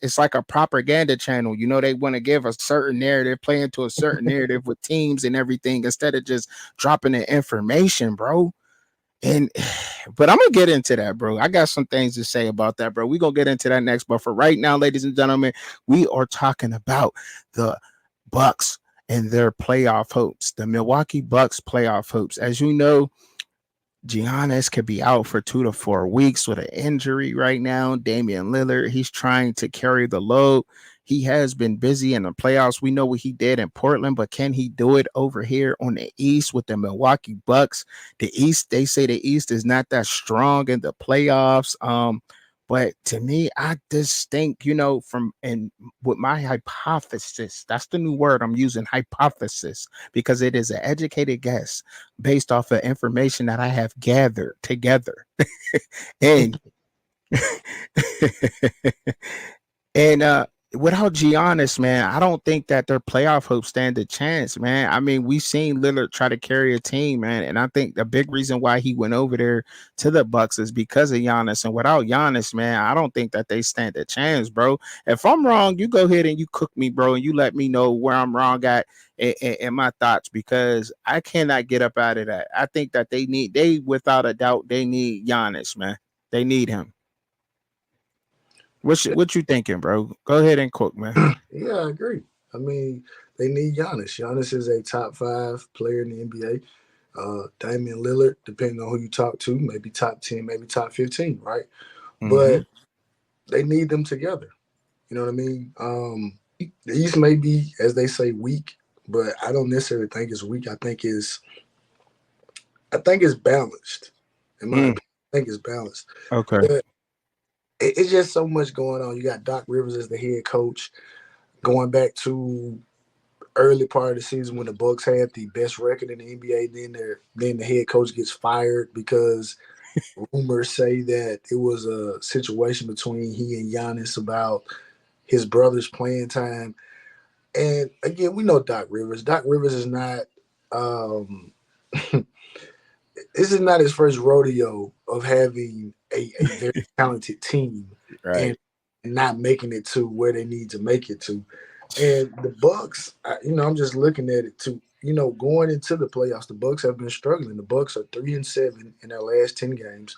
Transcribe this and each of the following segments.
it's like a propaganda channel. You know, they want to give a certain narrative, play into a certain narrative with teams and everything instead of just dropping the information, bro. And but I'm gonna get into that, bro. I got some things to say about that, bro. We're gonna get into that next. But for right now, ladies and gentlemen, we are talking about the Bucks and their playoff hopes, the Milwaukee Bucks playoff hopes. As you know, Giannis could be out for 2 to 4 weeks with an injury right now. Damian Lillard, he's trying to carry the load. He has been busy in the playoffs. We know what he did in Portland, but can he do it over here on the East with the Milwaukee Bucks? The East, they say the East is not that strong in the playoffs. But to me, I just think, from and with my hypothesis, that's the new word I'm using, hypothesis, because it is an educated guess based off of information that I have gathered together. and and without Giannis, man, I don't think that their playoff hopes stand a chance, man. I mean, we've seen Lillard try to carry a team, man, and I think the big reason why he went over there to the Bucks is because of Giannis. And without Giannis, man, I don't think that they stand a chance, bro. If I'm wrong, you go ahead and you cook me, bro, and you let me know where I'm wrong at in my thoughts, because I cannot get up out of that. I think that they without a doubt, they need Giannis, man. They need him. What you thinking, bro? Go ahead and cook, man. Yeah, I agree. I mean, they need Giannis. Giannis is a top 5 player in the NBA. Damian Lillard, depending on who you talk to, maybe top 10, maybe top 15, right? Mm-hmm. But they need them together. You know what I mean? The East may be, as they say, weak, but I don't necessarily think it's weak. I think it's balanced. In my opinion, I think it's balanced. Okay. But it's just so much going on. You got Doc Rivers as the head coach, going back to early part of the season when the Bucks had the best record in the NBA. Then the head coach gets fired because rumors say that it was a situation between he and Giannis about his brother's playing time. And again, we know Doc Rivers. Doc Rivers is not. Um, this is not his first rodeo of having a very talented team and Right. not making it to where they need to make it to. And the Bucks, I'm just looking at it too. Going into the playoffs, the Bucks have been struggling. The Bucks are 3-7 in their last 10 games,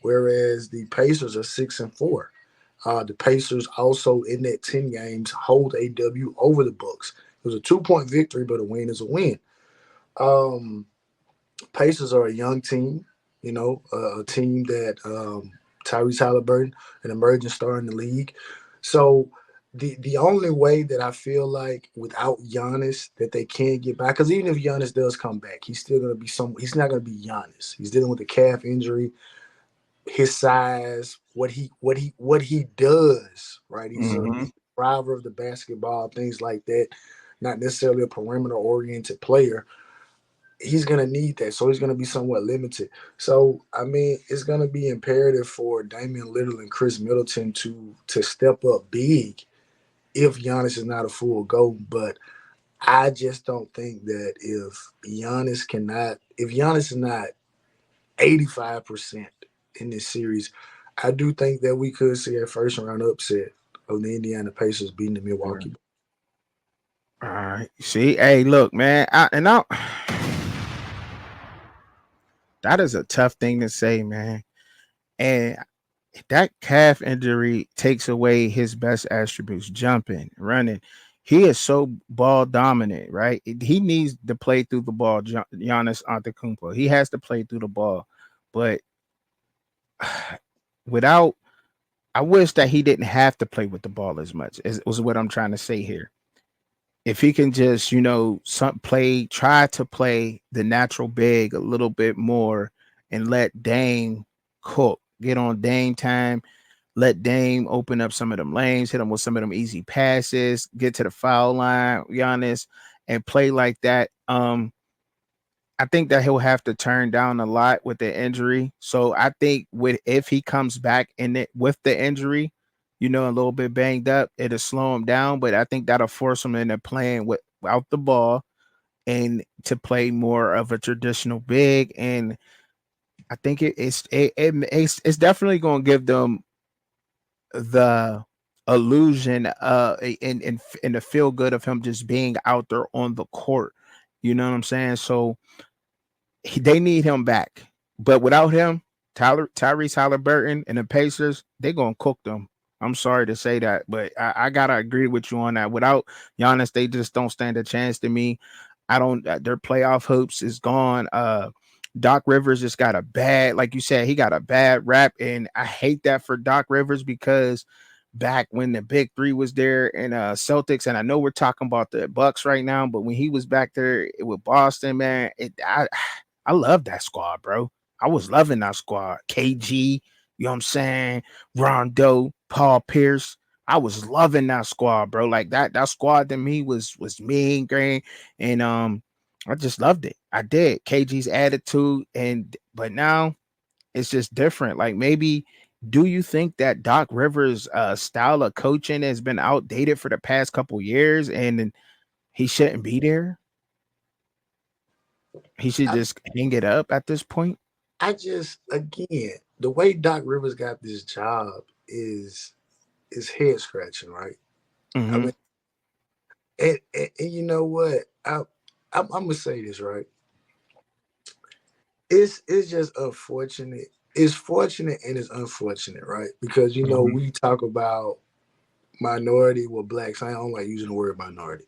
whereas the Pacers are 6-4. The Pacers also in that 10 games hold a W over the Bucks. It was a 2-point victory, but a win is a win. Um, Pacers are a young team, a team that Tyrese Halliburton, an emerging star in the league. So the only way that I feel like without Giannis that they can get back, because even if Giannis does come back, he's still going to be he's not going to be Giannis. He's dealing with a calf injury. His size, what he does, right? He's a Mm-hmm. driver of the basketball, things like that. Not necessarily a perimeter oriented player. He's gonna need that, so he's gonna be somewhat limited. So I mean, it's gonna be imperative for Damian Lillard and Chris Middleton to step up big if Giannis is not a full go. But I just don't think that if Giannis is not 85% in this series, I do think that we could see a first round upset of the Indiana Pacers beating the Milwaukee Bucks. All right. See, hey, look, man. That is a tough thing to say, man. And that calf injury takes away his best attributes: jumping, running. He is so ball dominant, right? He needs to play through the ball. Giannis Antetokounmpo. He has to play through the ball, but without, I wish that he didn't have to play with the ball as much. Is was what I'm trying to say here. If he can just, try to play the natural big a little bit more and let Dame cook, get on Dame time, let Dame open up some of them lanes, hit him with some of them easy passes, get to the foul line, Giannis, and play like that. I think that he'll have to turn down a lot with the injury. So I think if he comes back in it with the injury, a little bit banged up, it'll slow him down. But I think that'll force him into playing without the ball and to play more of a traditional big. And I think it's definitely going to give them the illusion in the feel good of him just being out there on the court. You know what I'm saying? So they need him back. But without him, Tyrese Halliburton and the Pacers, they're gonna cook them. I'm sorry to say that, but I gotta agree with you on that. Without Giannis, they just don't stand a chance to me. I don't. Their playoff hopes is gone. Doc Rivers just got a bad, like you said, he got a bad rap, and I hate that for Doc Rivers because back when the big three was there in Celtics, and I know we're talking about the Bucks right now, but when he was back there with Boston, man, I love that squad, bro. I was loving that squad. KG, you know what I'm saying? Rondo, Paul Pierce. I was loving that squad, bro. Like that squad to me was mean, green, and I just loved it. I did. KG's attitude, but now it's just different. Like maybe, do you think that Doc Rivers' style of coaching has been outdated for the past couple years, and he shouldn't be there? He should I, just hang it up at this point. I just again the way Doc Rivers got this job is head scratching, right? I Mm-hmm. mean, and you know what? I'm gonna say this right. It's just unfortunate. It's fortunate and it's unfortunate, right? Because you know Mm-hmm. we talk about minority with blacks. I don't like using the word minority.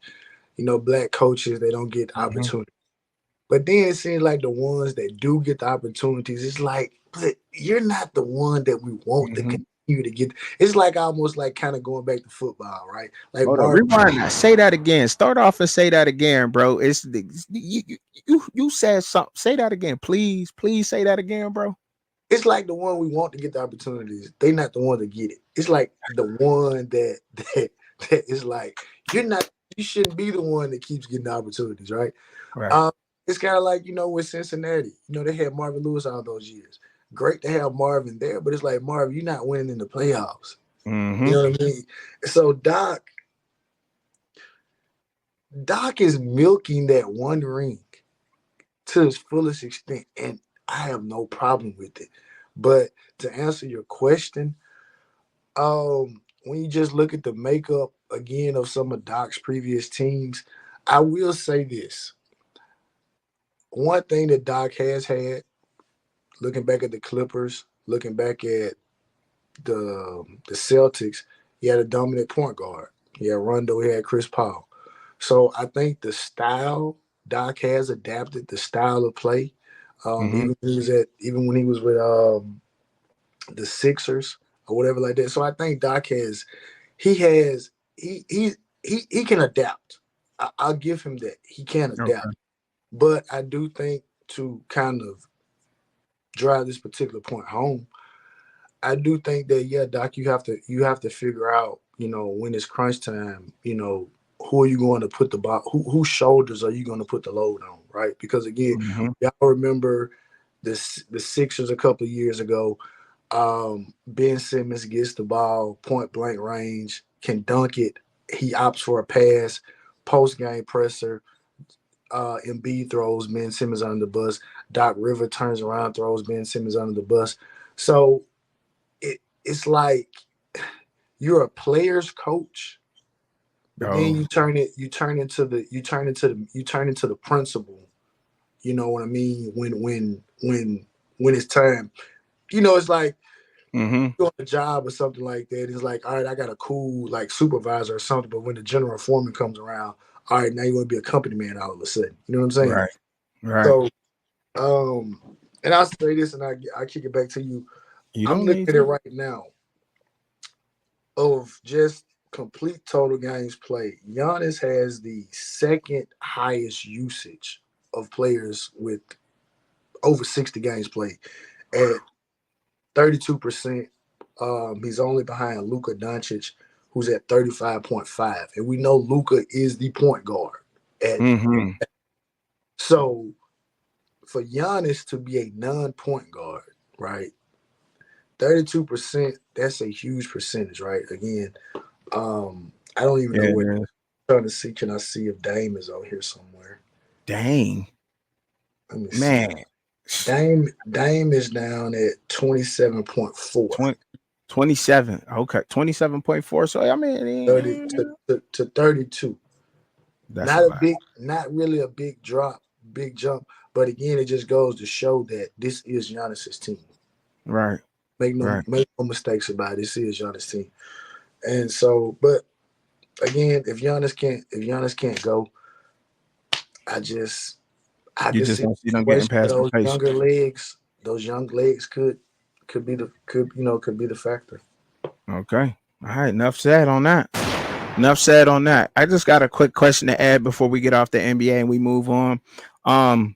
You know, black coaches they don't get Mm-hmm. opportunity. But then it seems like the ones that do get the opportunities, it's like, but you're not the one that we want to Mm-hmm. continue to get. It's like almost like kind of going back to football, right? Like Hold on, Marvin, rewind that. Say that again. Start off and say that again, bro. You said something. Say that again, please. Please say that again, bro. it's like the one we want to get the opportunities. They not the one to get it. It's like the one that is like you're not. You shouldn't be the one that keeps getting the opportunities, right? Right. Um, it's kind of like with Cincinnati. You know, they had Marvin Lewis all those years. Great to have Marvin there, but it's like Marvin, you're not winning in the playoffs. You Mm-hmm. know what I mean? So Doc is milking that one ring to its fullest extent, and I have no problem with it. But to answer your question, when you just look at the makeup again of some of Doc's previous teams, I will say this. One thing that Doc has had, looking back at the Clippers, looking back at the Celtics, he had a dominant point guard. He had Rondo, he had Chris Paul. So I think the style Doc has adapted, the style of play. Mm-hmm. Even when he was with the Sixers or whatever like that. So I think Doc has he can adapt. I'll give him that. He can adapt. Okay. But I do think to kind of drive this particular point home, I do think that yeah, Doc, you have to figure out, when it's crunch time, who are you going to put the ball, whose shoulders are you going to put the load on, right? Because again, Mm-hmm. y'all remember this the Sixers a couple of years ago. Ben Simmons gets the ball point blank range, can dunk it. He opts for a pass, post game presser. Embiid throws Ben Simmons under the bus. Doc River turns around, throws Ben Simmons under the bus. So it's like you're a player's coach, but then Oh. you turn into the principal. You know what I mean? When it's time, it's like Mm-hmm. doing a job or something like that. It's like, all right, I got a cool like supervisor or something, but when the general foreman comes around, all right, now you want to be a company man all of a sudden. You know what I'm saying? Right. Right. So, and I'll say this, and I kick it back to you. You I'm don't looking need at it to. right now of just complete total games played. Giannis has the second highest usage of players with over 60 games played at 32%. He's only behind Luka Doncic, who's at 35.5. And we know Luka is the point guard. At Mm-hmm. So for Giannis to be a non-point guard, right? 32%, that's a huge percentage, right? Again, I don't even Yeah, know it what is. trying to see. Can I see if Dame is on here somewhere? Dang, Let me see. man. Dame is down at 27.4. 20. 27. Okay, 27.4. So I Thirty mean, to 32. that's a Not a lot. big, not really a big drop, big jump. But again, it just goes to show that this is Giannis's team. Right, right. Make no mistakes about it. This is Giannis' team. And so, but again, if Giannis can't go, I just I You could just see a don't see them getting situation where past the face. those young legs could be the could be the factor. Okay. All right. Enough said on that. Enough said on that. I just got a quick question to add before we get off the NBA and we move on. Um,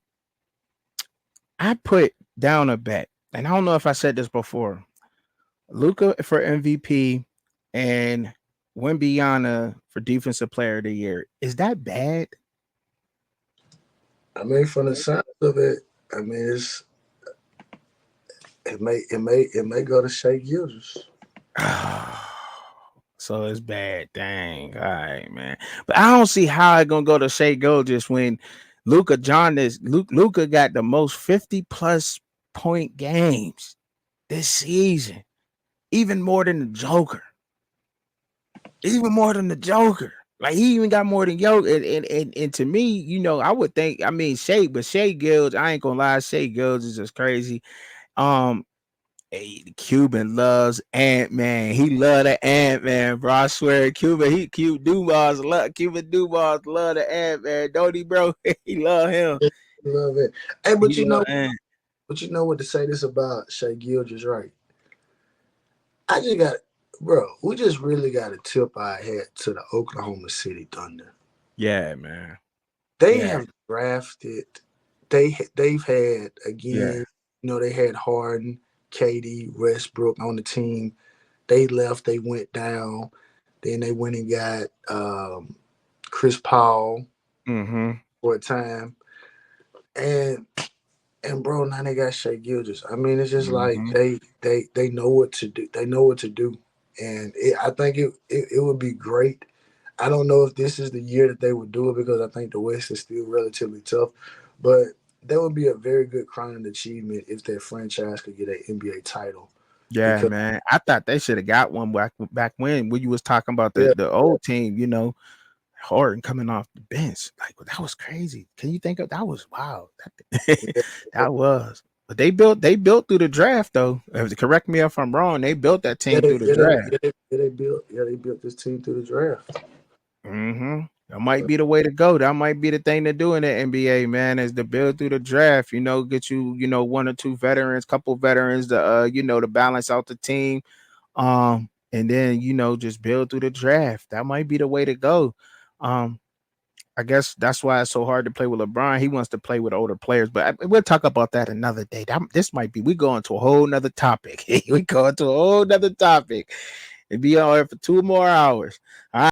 I put down a bet, and I don't know if I said this before. Luca for MVP and Wembyana for Defensive Player of the Year. Is that bad? I mean, from the sounds of it, I mean it may go to Shea Gilgis. So it's bad. Dang. All right, man. But I don't see how it's gonna go to Shea Gilgeous when Luca got the most 50 plus point games this season. Even more than the Joker. Even more than the Joker. Like he even got more than Yo. And to me, I would think, I mean, Shea Gilgeous, I ain't gonna lie, Shea Gilgeous is just crazy. Um, Hey, the Cuban loves Ant Man. He love the Ant Man, bro. I swear, Cuban Dumas love the Ant Man, don't he, bro? He love him. Love it. Hey, He love Ant. but you know what to say this about Shea Gilgis, right? I just got, bro. We just really got to tip our hat to the Oklahoma City Thunder. Yeah, man. They Yeah, have drafted. They've had yeah. again. They had Harden, Katie, Westbrook on the team. They left. They went down. Then they went and got Chris Paul Mm-hmm. for a time, and bro, now they got Shea Gilgis. I mean, it's just like Mm-hmm. they know what to do. They know what to do, and I think it would be great. I don't know if this is the year that they would do it because I think the West is still relatively tough, but that would be a very good crowning achievement if that franchise could get an NBA title. Yeah, Because man. I thought they should have got one back when you was talking about yeah, the old team, Harden coming off the bench. Like that was crazy. Can you think of that was wild. yeah, That was. But they built through the draft though. Correct me if I'm wrong. They built that yeah, team through the draft. they built this team through the draft. Mm-hmm. That might be the way to go. That might be the thing to do in the NBA, man, is to build through the draft. Get you, one or two veterans, couple veterans to to balance out the team. And then just build through the draft. That might be the way to go. Um, I guess that's why it's so hard to play with LeBron. He wants to play with older players, but we'll talk about that another day. This might be we going to a whole nother topic. We going to a whole nother topic and be on here for 2 more hours. All right.